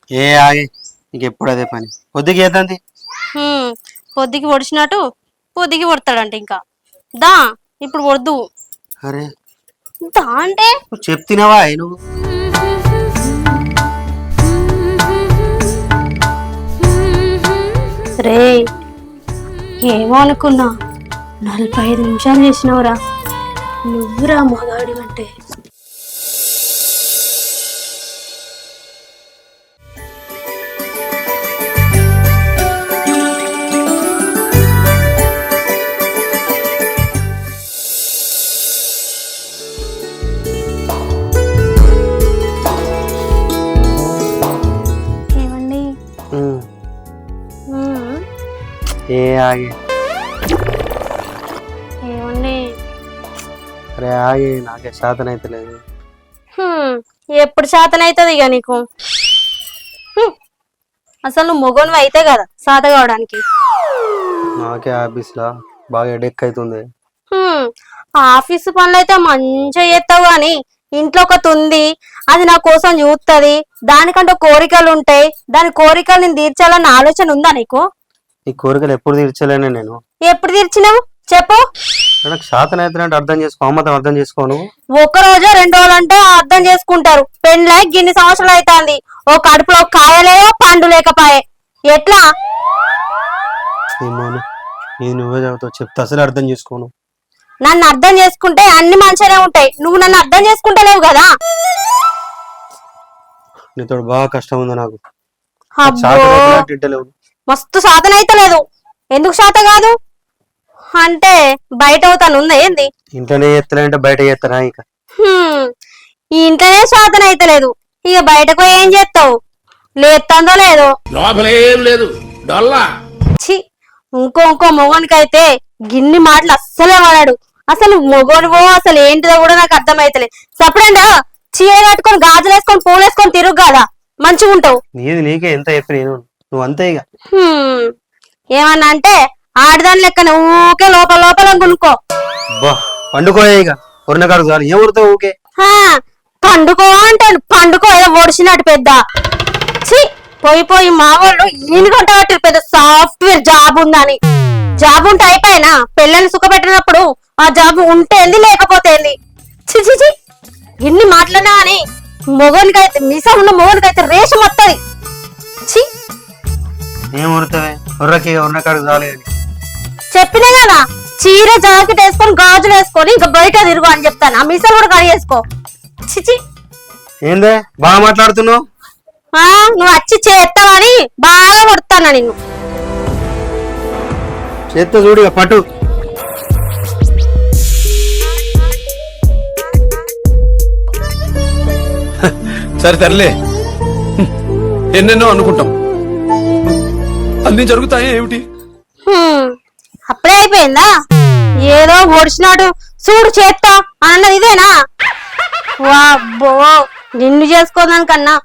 ఏ ఆగే నీకు ఎప్పుడు అదే పని పొద్దుకి ఏదంది పొద్దుకి పొడిచినట్టు పొద్దుకి పొడతాడంట ఇంకా దా ఇప్పుడు వద్దు అరే దా అంటే నువ్వు చెప్తినవా నువ్వు రే ఏమో అనుకున్నా 45 నిమిషాలు చేసినవురా నువ్వురా మగాడి అంటే ఏమండి ఏ ఆగే ఏమండి అరే ఆగే నాకే శాతం అయితే లేదు ఎప్పుడు శాతం అవుతుంది ఇక నీకు అసలు నువ్వు మొగోనివి అయితే కదా సాత కావడానికి నాకే ఆఫీస్లో బాగా హెడేక్ అవుతుంది ఆఫీసు పనులు అయితే మంచిగా చేస్తావు గాని ఇంట్లో ఒకటి ఉంది అది నా కోసం చూస్తుంది దానికంటే కోరికలు ఉంటాయి దాని కోరికలు నేను తీర్చాలన్న ఆలోచన ఉందా నీకు ఈ కోరికలు ఎప్పుడు తీర్చలేనే నేను ఎప్పుడు తీర్చినావు చెప్పు నాకు శాతం అయితే అర్థం చేసుకో అమ్మతం అర్థం చేసుకోను ఒక్క రోజు 2 రోజులు అంటే అర్థం చేసుకుంటారు పెళ్ళై గిన్ని సంవత్సరాలు అవుతుంది ఓ కడుపులో కాయలేవో పండు లేకపాయే ఎట్లా ఏమోను ఇది నువ్వే చదువుతావు చెప్తే అసలు అర్థం చేసుకోను నన్ను అర్థం చేసుకుంటే అన్ని మంచిగానే ఉంటాయి నువ్వు నన్ను అర్థం చేసుకుంటలేవు కదా నీతో బాగా కష్టం ఉంది నాకు అబ్బో తింటలేవు మస్తు సాధన అయితే లేదు ఎందుకు శాత కాదు అంటే బయట అవుతాను ఉందా ఏంది ఇంట్లోనే చేస్తానంటే బయట చేస్తానా ఇక ఈ ఇంట్లోనే శాతం అయితే లేదు ఇక బయటకు ఏం చేస్తావు లేస్తుందో లేదో లేదు ఛీ ఇంకో మొగోనికైతే గిన్ని మాటలు అస్సలే వాడాడు అసలు మొగోనివో అసలు ఏంటిదో కూడా నాకు అర్థమైతలేదు సపరేందా చీర కట్టుకొని గాజులు వేసుకొని పూలు వేసుకొని తిరుగు కదా మంచిగా ఉంటావు నీది నీకే ఎంత చెప్పి నేను నువ్వు అంతే ఇక ఏమన్నా అంటే ఆడదాని లెక్క ఊకే లోపల లోపల కొనుక్కో బా పండుకోయే ఇక కొరనకాడు చాలు ఏం ఊరుతావు ఊకే పండుకో అంటాను పండుకో ఏదో ఒడిచినట్టు పెద్ద ఛీ పోయి మా వాళ్ళు ఈయన కొంటారు పెద్ద సాఫ్ట్వేర్ జాబ్ ఉందని జాబ్ ఉంటే అయిపోయినా పిల్లల్ని సుఖపెట్టినప్పుడు ఆ జాబ్ ఉంటేంది లేకపోతేంది చి ఇన్ని మాటలన్నా అని మొగోనికైతే మీసం ఉన్న మొగోనికైతే రేషం వస్తుంది ఛీ ఏం ఊరుతావే ఉర్రకి ఉన్నకాడు చాలు అని చెప్పినా కదా చీర జాకెట్ వేసుకొని గాజులు వేసుకొని ఇంకా బయట తిరుగు అని చెప్తాను ఆ మీసాలు కూడా కడి చేసుకో చిచి ఏందే బాగా మాట్లాడుతున్నావు నువ్వు వచ్చి చేస్తావని బాగా కొడతాను నిన్ను చేత్తో చూడు ఇక పట్టు సరే తరలే ఎన్నెన్నో అనుకుంటాం అన్ని జరుగుతాయా ఏమిటి అప్పుడే అయిపోయిందా ఏదో ఒడిచినాడు చూడు చేత్తా అన్నది ఇదేనా వాబ్బో నిన్ను చేసుకోదానికన్నా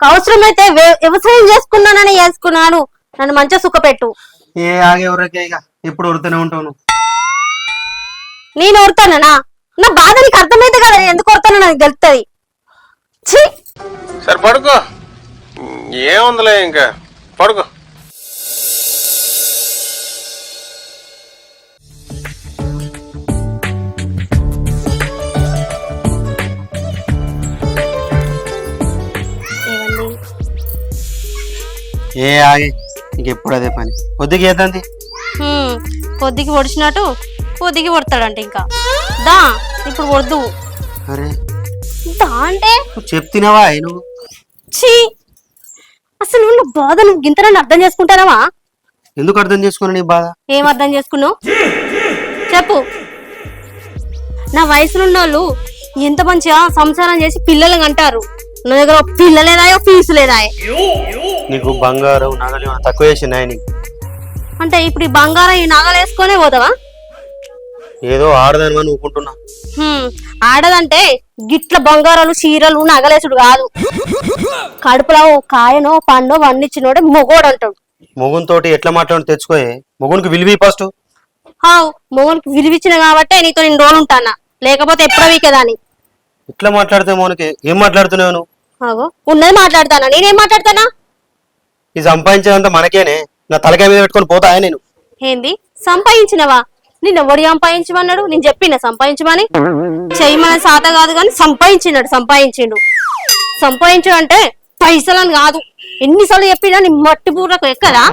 అవసరమైతే వ్యవసాయం చేసుకున్నానని చేసుకున్నాను నన్ను మంచిగా సుఖపెట్టు ఏ ఆగే ఉర్రకే ఇక ఎప్పుడు ఉరుతూనే ఉంటావు నేను ఊరుతానా నా బాధ నీకు అర్థమైతే కదా నేను ఎందుకు ఊరుతానో నాకు తెలుస్తుంది ఛీ సరే పడుకో ఏముందిలే ఇంకా పడుకో ఏ ఆగే నీకు ఎప్పుడు అదే పని పొద్దుకి ఏదంది పొద్దుకి పొడిచినట్టు పొద్దుకి పొడతాడంట ఇంకా దా ఇప్పుడు వద్దు అరే దా అంటే నువ్వు చెప్తినవా నువ్వు ఛీ అసలు నువ్వు బాధ నువ్వు గింతనని అర్థం చేసుకుంటానవా ఎందుకు అర్థం చేసుకున్నా నీ బాధ ఏం అర్థం చేసుకున్నావు చెప్పు నా వయసులో ఉన్నోళ్ళు ఎంత మంచిగా సంసారం చేసి పిల్లలు అంటారు నా దగ్గర పిల్లలేదాయో ఫీజు లేదాయో నీకు బంగారం నగలు ఏమైనా తక్కువ చేసినాయి నీకు అంటే ఇప్పుడు ఈ బంగారం ఈ నగలు వేసుకొనే పోతావా ఏదో ఆడదాని అని ఊకుంటున్నా ఆడదంటే గిట్ల బంగారాలు చీరలు నగలేసుడు కాదు కడుపులో కాయనో పండో వండించినోడే మొగోడు అంటాడు మొగునితోటి ఎట్లా మాట్లాడి తెచ్చుకోయే మొగునికి విలువి ఫస్ట్ మొగోనికి విలువిచ్చిన కాబట్టే నీతో నేను రోజులు ఉంటానా లేకపోతే ఎప్పుడో వీకేదాన్ని ఇట్లా మాట్లాడితే మోనికి ఏం మాట్లాడుతున్నావు నువ్వు ఆగో ఉన్నది మాట్లాడతానా, నేనేం మాట్లాడతానా? ఈ సంపాదించేదంతా మనకేనే, నా తలకాయ మీద పెట్టుకొని పోతాయా నేను? ఏంది సంపాదించినవా? నిన్న ఎవడు సంపాదించమన్నాడు? నేను చెప్పిన సంపాదించమని? చెయ్యమని సాత కాదు కానీ సంపాదించిండు. సంపాదించు అంటే పైసలని కాదు. ఎన్నిసార్లు చెప్పినా నీ మట్టి బూరకు ఎక్కదా?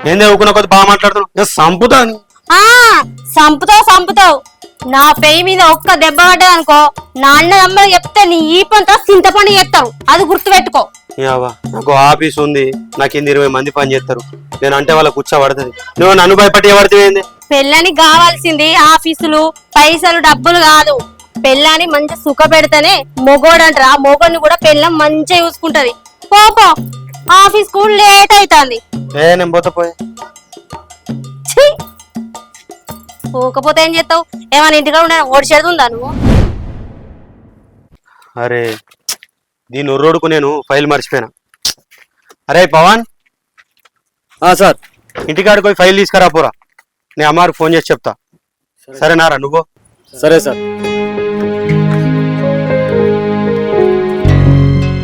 నేను చదువుకున్న కొద్ది బాగా మాట్లాడుతున్నాను, సంపుతాను. ఆ సంపుతావు. నా పెయి మీద ఒక్క దెబ్బ పడ్డది అనుకో, నా అన్నదమ్మలు చెప్తే నీ ఈపంతా చింతపండు చేస్తారు, అది గుర్తుపెట్టుకో. నాకు ఆఫీస్ ఉంది, నాకు కింద 20 మంది పని చేస్తారు, నేను అంటే వాళ్ళ కూర్చోబడుతుంది. నువ్వు నన్ను భయపట్టి పడుతుంది. పెళ్ళని కావాల్సింది ఆఫీసులు, పైసలు, డబ్బులు కాదు. పెళ్ళాన్ని మంచి సుఖ పెడితేనే మొగోడంటారా, మొగోడిని కూడా పెళ్ళం మంచిగా చూసుకుంటది. పోపో, ఆఫీస్ కూడా లేట్ అవుతుంది. నేను పోతే పోకపోతే ఏం చేస్తావు? ఏమైనా ఇంటిగా ఉండే ఓడిచేడుతుందా నువ్వు? అరే దీని ఉర్రోడుకు నేను ఫైల్ మర్చిపోయినా. అరే పవన్, సార్ ఇంటికాడికి పోయి ఫైల్ తీసుకురా పోరా, నేను అమ్మకి ఫోన్ చేసి చెప్తా. సరేనారా నువ్వు? సరే సార్.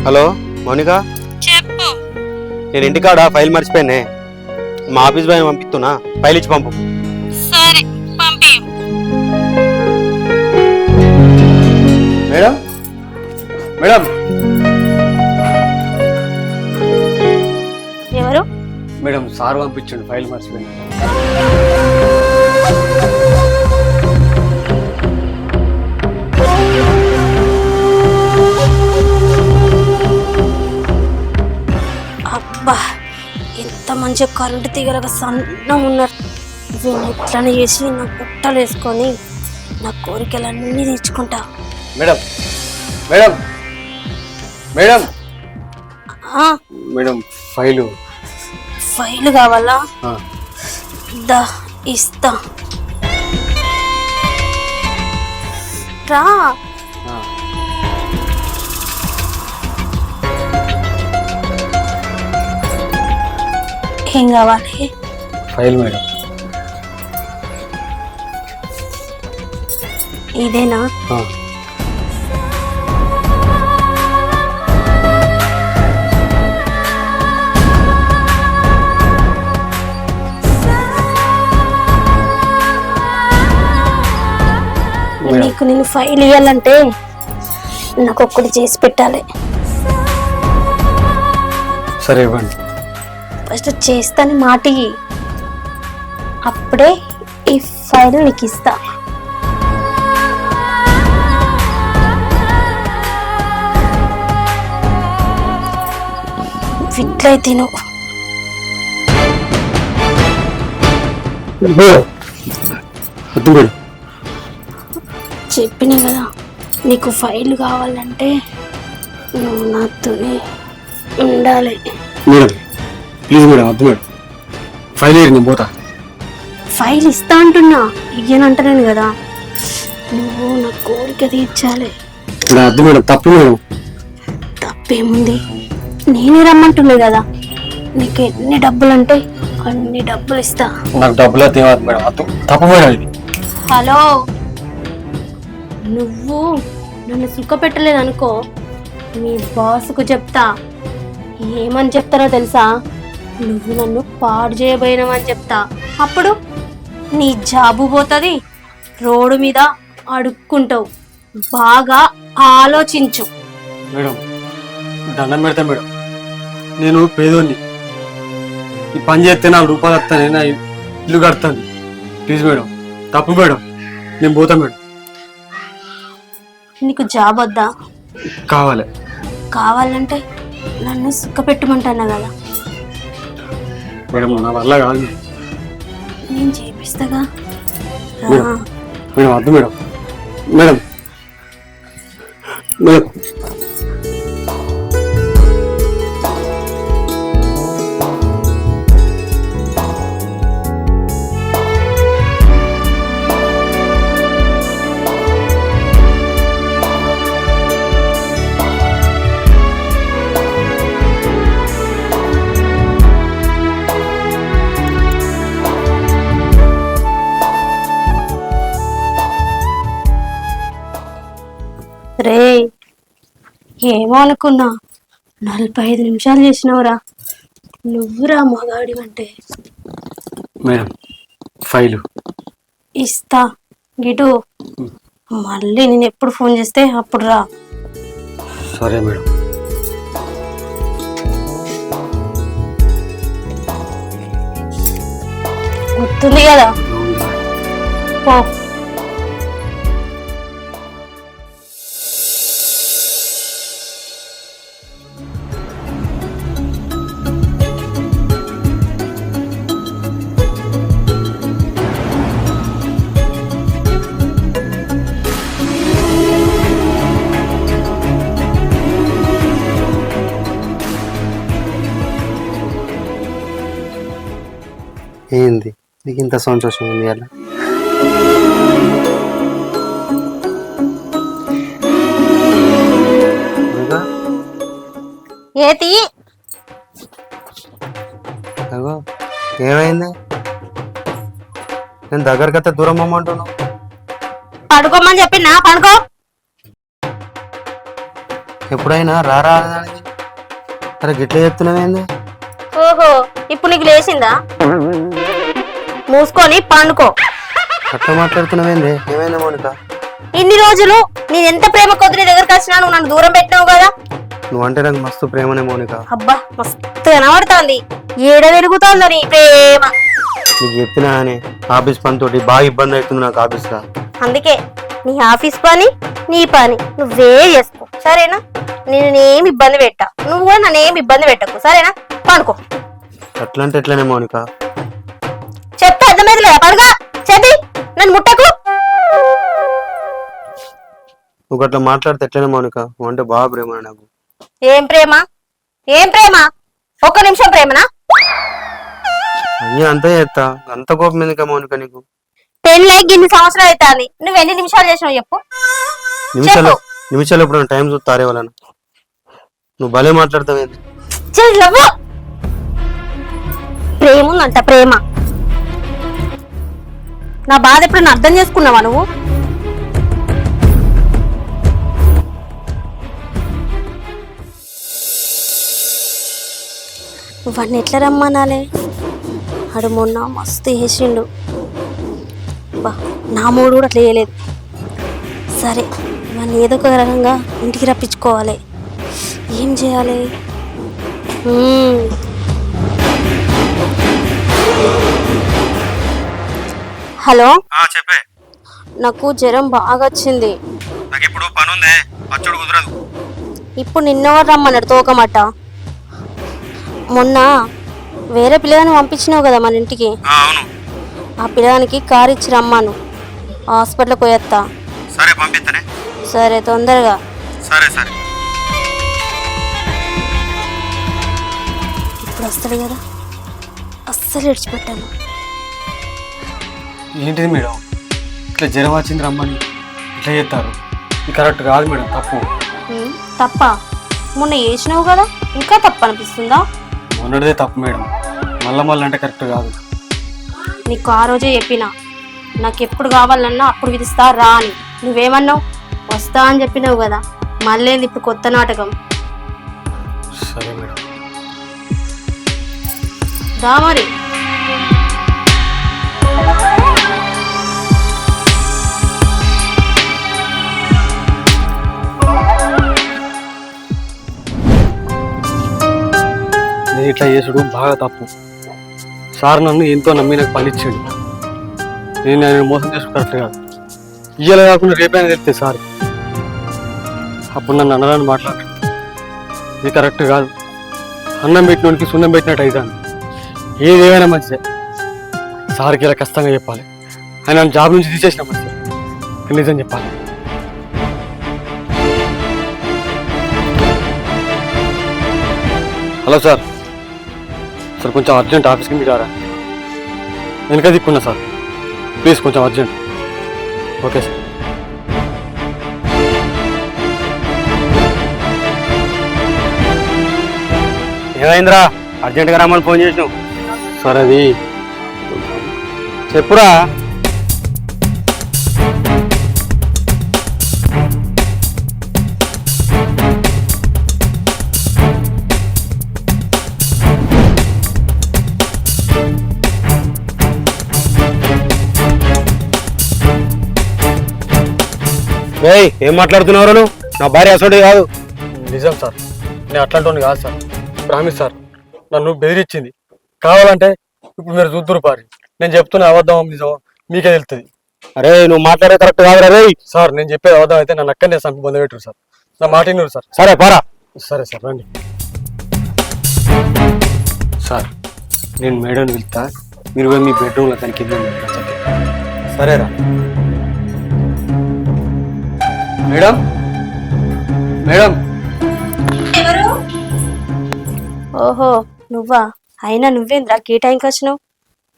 హలో మౌనిక, చెప్పు. నేను ఇంటికాడ ఫైల్ మర్చిపోయానే, మా ఆఫీస్ బాయ్ పంపిస్తున్నా, ఫైల్ ఇచ్చి పంపు. సరే పంపి. మేడం మేడం ఎవరు? మేడం సార్ పంపించండి, ఫైల్ మర్చిపోయింది. అబ్బా ఎంత మంచి కరెంటు తీగలగా సన్నం ఉన్నారు. వీళ్ళు ఎట్లనే చేసి నా పుట్టలు వేసుకొని నా కోరికలన్నీ తీర్చుకుంటా. మేడం మేడం మేడం ఆ, మేడం ఫైలు. ఫైలు కావాలా? దా ఇస్తా రా. ఏం కావాలి? File madam. ఇదేనా? నీకు నేను ఫైల్ ఇవ్వాలంటే నాకు ఒక్కటి చేసి పెట్టాలి. సరే ఇవ్వండి. ఫస్ట్ చేస్తాను మాట ఇయ్యి, అప్పుడే ఈ ఫైల్ నీకు ఇస్తా. ఇట్లయితే నువ్వు చెప్పినా కదా, నీకు ఫైల్ కావాలంటే నువ్వు నాతోనే ఉండాలి. మేడం ప్లీజ్ మేడం, వద్దు మేడం, ఫైల్ నేను పోతా. ఫైల్ ఇస్తా అంటున్నా, ఇయ్యనంటలేను కదా. నువ్వు నా కోరిక తీర్చాలి. వద్దు మేడం, తప్పు మేడం. తప్పేముంది, నేనే రమ్మంటున్నా కదా. నీకు ఎన్ని డబ్బులు అంటే అన్ని డబ్బులు ఇస్తా. నాకు డబ్బులు తేవద్దు మేడం, వద్దు, తప్పు మేడం ఇది. హలో, నువ్వు నన్ను సుఖ పెట్టలేదు అనుకో, మీ బాస్కు చెప్తా. ఏమని చెప్తారో తెలుసా? నువ్వు నన్ను పాడు చేయబోయినావని చెప్తా. అప్పుడు నీ జాబు పోతుంది, రోడ్డు మీద అడుక్కుంటావు. బాగా ఆలోచించు. మేడం దండం పెడతా మేడం, నేను పేదోన్ని, ఈ పని చేస్తే 4 రూపాయలు వస్తాను, నా ఇల్లు కడతాను. ప్లీజ్ మేడం, తప్పు మేడం, నేను పోతా మేడం. నీకు జాబ్ వద్దా? కావాలి. కావాలంటే నన్ను సుఖ పెట్టమంటున్నా కదా. మేడం నా వల్ల కాదు నేను చేపిస్తాగా. మేడం. మేడం వద్దు మేడం. మేడం మేడం రే, ఏమో అనుకున్నా 45 నిమిషాలు చేసినవురా. నువ్వురా మగాడి అంటే. మేడం ఫైలు ఇస్తా గిటు. మళ్ళీ నేను ఎప్పుడు ఫోన్ చేస్తే అప్పుడు రా. సరే మేడం. గుర్తుంది కదా పో. ఏంది నీకు ఇంత సంతోషం ఉంది అలా? ఏతి అగో ఏమైంది? నేను దగ్గరకైతే దూరం అమ్మంటున్నావు. పడుకోమని చెప్పినా పడుకో. ఎప్పుడైనా రారా అనడానికి అరే గిట్ల చెప్తున్నావేంది? ఓహో ఇప్పుడు నీకు లేచిందా? మూసుకొని పండుకో. అట్లా మాట్లాడుతున్నావేంది? ఏమైందా మౌనిక? ఇన్ని రోజులు నేను ఎంత ప్రేమ కొద్ది నీ దగ్గరకు వచ్చినా నువ్వు నన్ను దూరం పెట్టినావు కదా. నువ్వంటే నాకు మస్తు ప్రేమనే మౌనిక. అబ్బా మస్తు కనబడుతోంది. ఏడ వెలుగుతోందో నీ ప్రేమ. నీకు చెప్పినా అని ఆఫీస్ పని తోటి బాగా ఇబ్బంది అవుతుంది నాకు ఆఫీస్లో. అందుకే నీ ఆఫీస్ పని నీ పని నువ్వే చేసుకో సరేనా. నేనేమి ఇబ్బంది పెట్టా, నువ్వు కూడా నన్నేమి ఇబ్బంది పెట్టకు సరేనా. పండుకో. అట్లా అంటే ఎట్లనే మౌనిక? చెప్తే అర్థమైంది లేదా? పడుగా చెప్పి నన్ను ముట్టకు. నువ్వు అట్లా మాట్లాడితే ఎట్లనే మౌనిక? నువ్వు అంటే బాగా ప్రేమ నాకు. ఏం ప్రేమ? ఏం ప్రేమ? ఒక్క నిమిషం ప్రేమనా? అయ్యా అంతే చేస్తా. అంత కోపం ఎందుక మౌనిక నీకు? పెళ్ళి ఇన్ని సంవత్సరాలు అవుతుంది, నువ్వు ఎన్ని నిమిషాలు చేసినావు చెప్పు. నిమిషాలు ఎప్పుడు టైం చూస్తారే వాళ్ళను. నువ్వు భలే మాట్లాడతావు. ప్రేమ ఉందంట ప్రేమ. నా బాధ ఎప్పుడైనా అర్థం చేసుకున్నావా నువ్వు? వాడిని ఎట్లా రమ్మనాలే? ఆడు మొన్న మస్తు వేసిండు. బా నా మూడు కూడా అట్లా వేయలేదు. సరే వాడిని ఏదో ఒక రకంగా ఇంటికి రప్పించుకోవాలి. ఏం చేయాలి? హలో చెప్పే. నాకు జ్వరం బాగా వచ్చింది. నాకు ఇప్పుడు పని ఉంది, అచ్చుడు కుదరదు. ఇప్పుడు నిన్నెవరు రమ్మన్నాడు తోకమట్ట? మొన్న వేరే పిల్లగాని పంపించినావు కదా మన ఇంటికి. అవును. ఆ పిల్లగానికి కారు ఇచ్చి రమ్మాను. హాస్పిటల్కి పోయేస్తా. సరే పంపిస్తానే. సరే తొందరగా. సరే సరే. ఇప్పుడు వస్తాడు కదా, అస్సలు విడిచిపెట్టాను. ఏంటిది మేడం ఇట్లా జ్వరం వచ్చింది రమ్మని ఇట్లా చేస్తారు? ఇది కరెక్ట్ కాదు మేడం, తప్పు. తప్ప? మొన్న వేసినావు కదా, ఇంకా తప్పు అనిపిస్తుందా? మొన్నటిదే తప్పు మేడం, మళ్ళీ అంటే కరెక్ట్ కాదు. నీకు ఆ రోజే చెప్పినా నాకు ఎప్పుడు కావాలన్నా అప్పుడు విధిస్తా రా అని. నువ్వేమన్నావు? వస్తా అని చెప్పినావు కదా, మళ్ళీ ఇప్పుడు కొత్త నాటకం. సరే మేడం. దా మరి. నేను ఇట్లా చేసుడు బాగా తప్పు. సార్ నన్ను ఎంతో నమ్మి నాకు పని ఇచ్చాడు. నేను ఆయన మోసం చేసుడు కరెక్ట్ కాదు. ఇయ్యాల కాకుండా రేపైనా చెప్తే సార్ అప్పుడు నన్ను అన్నదాన్ని మాట్లాడు. ఇది కరెక్ట్ కాదు. అన్నం పెట్టినోడికి సున్నం పెట్టినట్టు అవుతాను. ఏదేమైనా మంచిదే. సార్కి ఇలా కష్టంగా చెప్పాలి. ఆయన నన్ను జాబ్ నుంచి తీసేసిన మంచిదే, నిజం చెప్పాలి. Hello sir. సార్ కొంచెం అర్జెంట్ ఆఫీస్కి మీరు రారా? వెనక దిక్కున్నా సార్, ప్లీజ్ కొంచెం అర్జెంట్. Okay sir. ఏమైందిరా? అర్జెంట్గా రమ్మని ఫోన్ చేసినావు. సార్ అది చెప్పురా. ఏయ్ ఏం మాట్లాడుతున్నావు నువ్వు? నా భార్య అసలు కాదు. నిజం సార్, నేను అట్లాంటి కాదు సార్. ప్రామిస్ సార్, నన్ను బెదిరించింది. కావాలంటే ఇప్పుడు మీరు చూద్దరు పారి, నేను చెప్తున్న అబద్ధం నిజం మీకే తెలుస్తుంది. అరే నువ్వు మాట్లాడే కరెక్ట్ కాదురా రే. సార్ నేను చెప్పేది అబద్ధం అయితే నన్ను అక్కడనే సంపి పొంద పెట్టరు సార్. నా మాట విన్నారు సార్. సరే పారా. సరే సార్ రండి సార్. నేను మేడం వెళ్తా, మీరు పోయి మీ బెడ్రూమ్లో తనకి సరేరా. Madam madam. ఓహో నువ్వా? అయినా నువ్వేంద్రా ఈ టైంకి వచ్చినావు?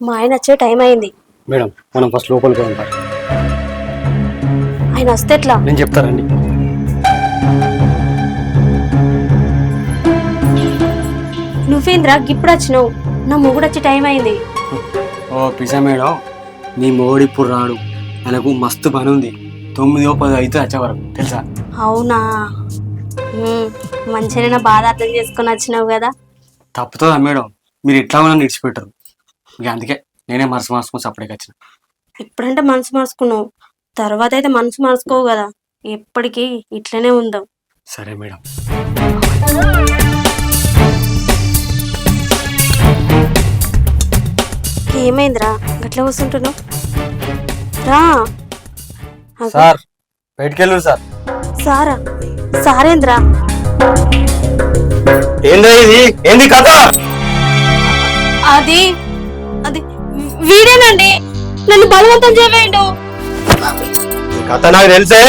మా ఆయన వచ్చే టైం అయింది. మేడం మనం ఫస్ట్ లోపలికి వెళ్తాం. ఆయన వస్తే ఎట్లా? నేను చెప్తారండి. నువ్వేంద్రా ఇప్పుడు వచ్చినావు? నా మొగుడు వచ్చే టైం అయింది. ఓ పిజ్జా మేడం, నీ మొగుడు ఇప్పుడు రాడు, ఆయనకు మస్తు పని ఉంది. 9-10 అయితే వచ్చేవరకు తెలుసా? అవునా? మంచిగా నా బాధ అర్థం చేసుకొని వచ్చినావు కదా. తప్పుతుందా మేడం? మీరు ఎట్లా నన్ను ఇడిచిపెట్టరు. ఇక అందుకే నేనే మనసు మార్చుకొని సపరేట్గా వచ్చిన. ఇప్పుడంటే మనసు మార్చుకున్నావు, తర్వాత అయితే మనసు మార్చుకోవు కదా. ఎప్పటికీ ఇట్లనే ఉందాం. సరే మేడం. ఏమైందిరా గట్లా కూర్చుంటున్నావు? రా. సార్ బయటికి వెళ్ళు సార్. సారా? సారేంద్రా? ఏందా ఇది? ఏంది కథ? అది అది వీడేనండి, నన్ను బలవంతం చేయవేయండు. ఈ కథ నాకు తెలిసే.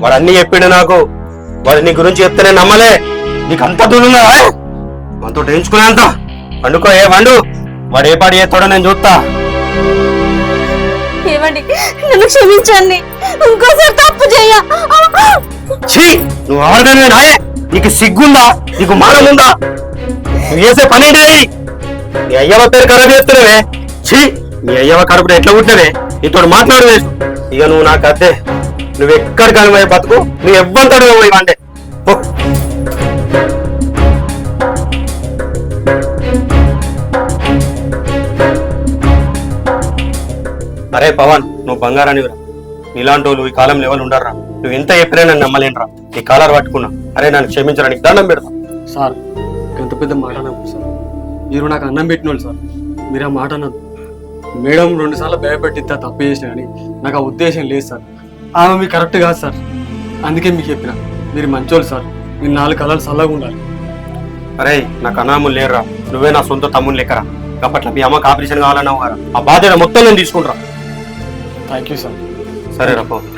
వాడు అన్ని చెప్పిండు నాకు. వాడు నీ గురించి చెప్తే నేను నమ్మలే. నీకు అంత దూరంగా మనతో ఎంచుకునే అంత వండుకో. ఏ వండు, వాడు ఏ పాడు చేస్తాడో నేను చూస్తా. ఏమండి నన్ను క్షమించండి, ఇంకోసారి తప్పు చేయ. ఛీ, నువ్వు ఆడదానివే నాయే. నీకు సిగ్గుందా? నీకు మానం ఉందా? నువ్వు చేసే పని ఏంటిది? నీ అయ్యవ పేరు ఖరాబ్ చేస్తున్నావే. ఛీ, నీ అయ్యవ కడుపులో ఎట్లా పుట్టినవే? నీతో మాట్లాడలేదు. ఇక నువ్వు నాకు అద్దే. నువ్వు ఎక్కడికి పోయి బతుకు, నువ్వు ఎవ్వంతాడు ఇవ్వండి. అరే పవన్, నువ్వు బంగారానివిరా. నీలాంటి వాళ్ళు ఈ కాలంలో ఎవరు ఉండర్రా. నువ్వు ఎంత చెప్పినా నన్ను నమ్మలేనురా. నీ కాలర్ పట్టుకున్నా. అరే నన్ను క్షమించరా, నీకు దండం పెడతా. సార్ ఎంత పెద్ద మాట అన్నప్పుడు సార్, మీరు నాకు అన్నం పెట్టిన వాళ్ళు సార్. మీరు ఆ మాట అన్నది మేడం 2 సార్లు భయపెట్టిద్దా తప్పు చేసిన కానీ నాకు ఆ ఉద్దేశం లేదు సార్. ఆమె మీకు కరెక్ట్ కాదు సార్. అందుకే మీకు చెప్పిన మీరు మంచోళ్ళు సార్. మీరు 4 కళలు చల్లగా ఉండాలి. అరే నాకు అనాములు లేరురా. నువ్వే నా సొంత తమ్ముని లెక్కరా. కాబట్టి మీ అమ్మకి ఆపరేషన్ కావాలన్నావు కదా, ఆ బాధ్యత మొత్తం నేను తీసుకుంటా. Thank you sir. సరే రా పవన్.